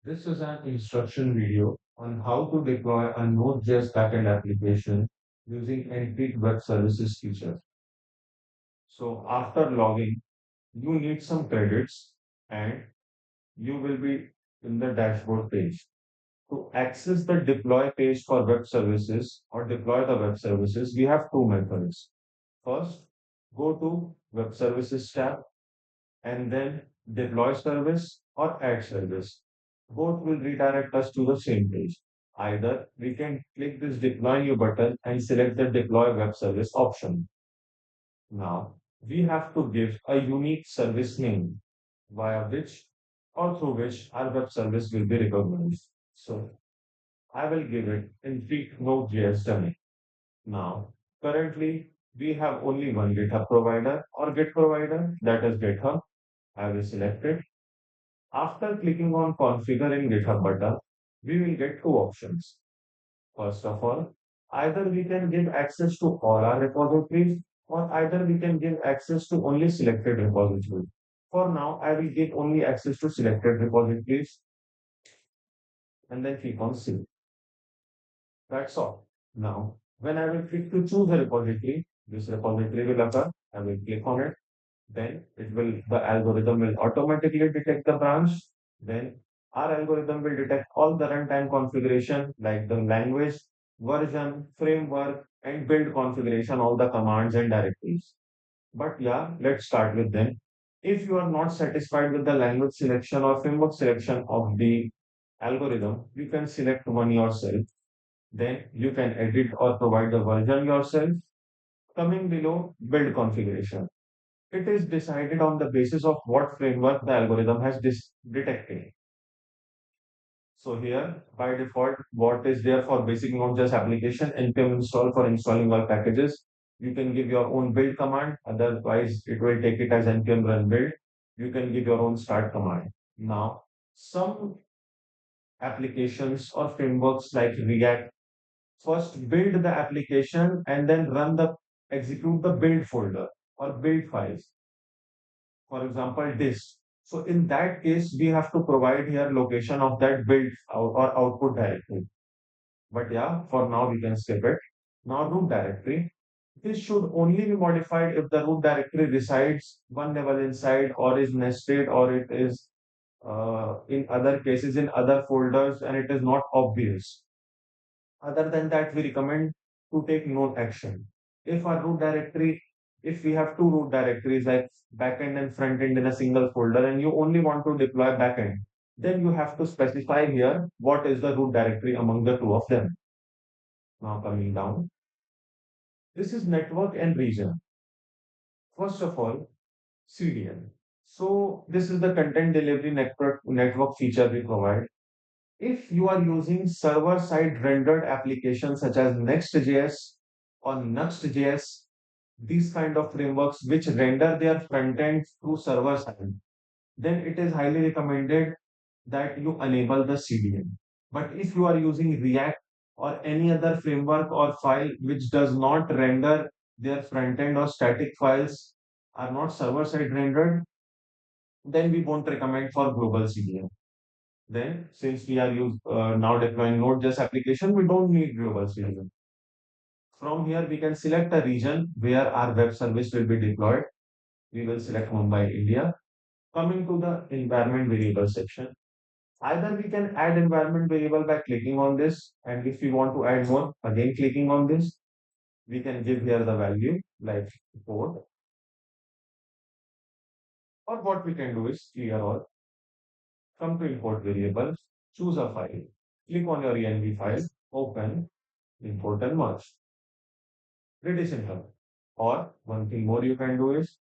This is an instruction video on how to deploy a Node.js backend application using Antryk web services feature. So after logging, you need some credits and you will be in the dashboard page. To access the deploy page for web services or deploy the web services, we have two methods. First, go to web services tab and then deploy service or add service. Both will redirect us to the same page. Either we can click this deploy new button and select the deploy web service option. Now we have to give a unique service name via which or through which our web service will be recognized. So I will give it in Node.js dummy. Now, currently we have only one GitHub provider or Git provider, that is GitHub. I will select it. After clicking on configure in GitHub button, we will get two options. First of all, either we can give access to all our repositories or either we can give access to only selected repositories. For now, I will give only access to selected repositories and then click on save. That's all. Now, when I will click to choose a repository, this repository will occur. I will click on it. Then the algorithm will automatically detect the branch. Then our algorithm will detect all the runtime configuration like the language, version, framework, and build configuration, all the commands and directories. But yeah, let's start with them. If you are not satisfied with the language selection or framework selection of the algorithm, you can select one yourself. Then you can edit or provide the version yourself. Coming below, build configuration. It is decided on the basis of what framework the algorithm has detected. So here, by default, what is there for basic Node.js application, npm install for installing all packages. You can give your own build command. Otherwise, it will take it as npm run build. You can give your own start command. Now, some applications or frameworks like React first build the application and then execute the build folder or build files. For example, this. So in that case, we have to provide here location of that or output directory. But yeah, for now we can skip it. Now root directory. This should only be modified if the root directory resides one level inside or is nested or it is in other cases in other folders and it is not obvious. Other than that, we recommend to take no action. If our root directory, if we have two root directories like backend and frontend in a single folder and you only want to deploy backend, then you have to specify here what is the root directory among the two of them. Now coming down, this is network and region. First of all, CDN. So this is the content delivery network feature we provide. If you are using server-side rendered applications such as Next.js or Next.js, these kind of frameworks which render their front end through server side, then it is highly recommended that you enable the CDN. But if you are using React or any other framework or file which does not render their front end or static files are not server side rendered, then we won't recommend for global CDN. Then, since we are now deploying Node.js application, we don't need global CDN. From here, we can select a region where our web service will be deployed. We will select Mumbai, India. Coming to the environment variable section, either we can add environment variable by clicking on this, and if we want to add more, again clicking on this, we can give here the value like port. Or what we can do is clear all, come to import variables, choose a file, click on your env file, open, import and merge. It is simple. Or one thing more you can do is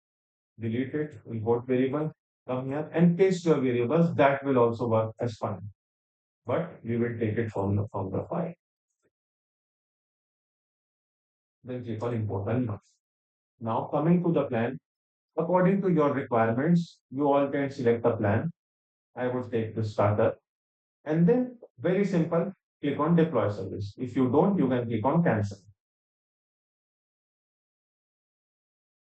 delete it, import variable, come here and paste your variables. That will also work as fine. But we will take it from the file. Then click on import and merge. Now coming to the plan, according to your requirements, you all can select the plan. I would take the starter and then very simple, click on deploy service. If you don't, you can click on cancel.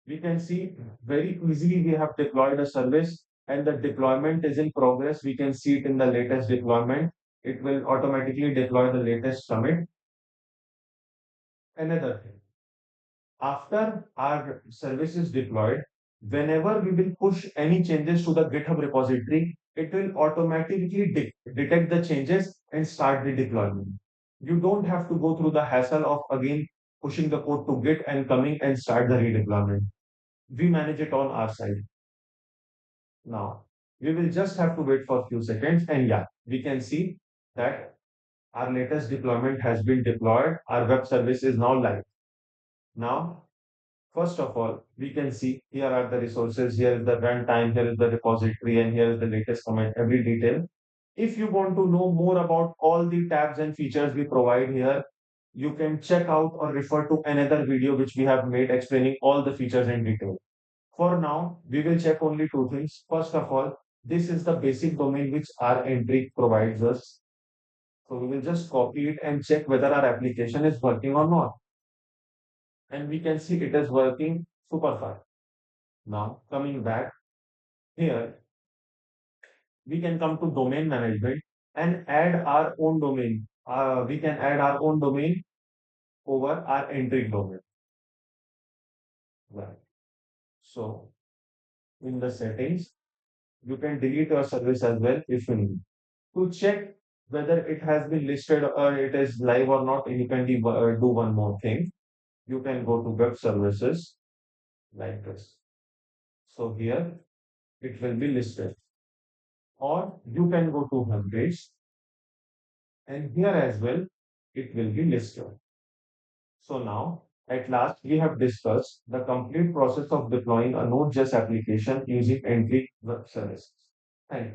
We can see very easily we have deployed a service and the deployment is in progress, we can see it in the latest deployment. It will automatically deploy the latest commit. Another thing, after our service is deployed, whenever we will push any changes to the GitHub repository, it will automatically detect the changes and start the deployment. You don't have to go through the hassle of again pushing the code to Git and coming and start the redeployment. We manage it on our side. Now, we will just have to wait for a few seconds, and yeah, we can see that our latest deployment has been deployed. Our web service is now live. Now, first of all, we can see here are the resources, here is the runtime, here is the repository, and here is the latest commit, every detail. If you want to know more about all the tabs and features we provide here, you can check out or refer to another video which we have made explaining all the features in detail. For now, we will check only two things. First of all, this is the basic domain which our Antryk provides us. So we will just copy it and check whether our application is working or not. And we can see it is working super fast. Now, coming back here, we can come to domain management and add our own domain. We can add our own domain over our Antryk domain. Right. So, in the settings, you can delete your service as well if you need. To check whether it has been listed or it is live or not, you can do one more thing. You can go to web services like this. So here it will be listed. Or you can go to homepage and here as well it will be listed. So now at last we have discussed the complete process of deploying a Node.js application using Entry web services. Thank you.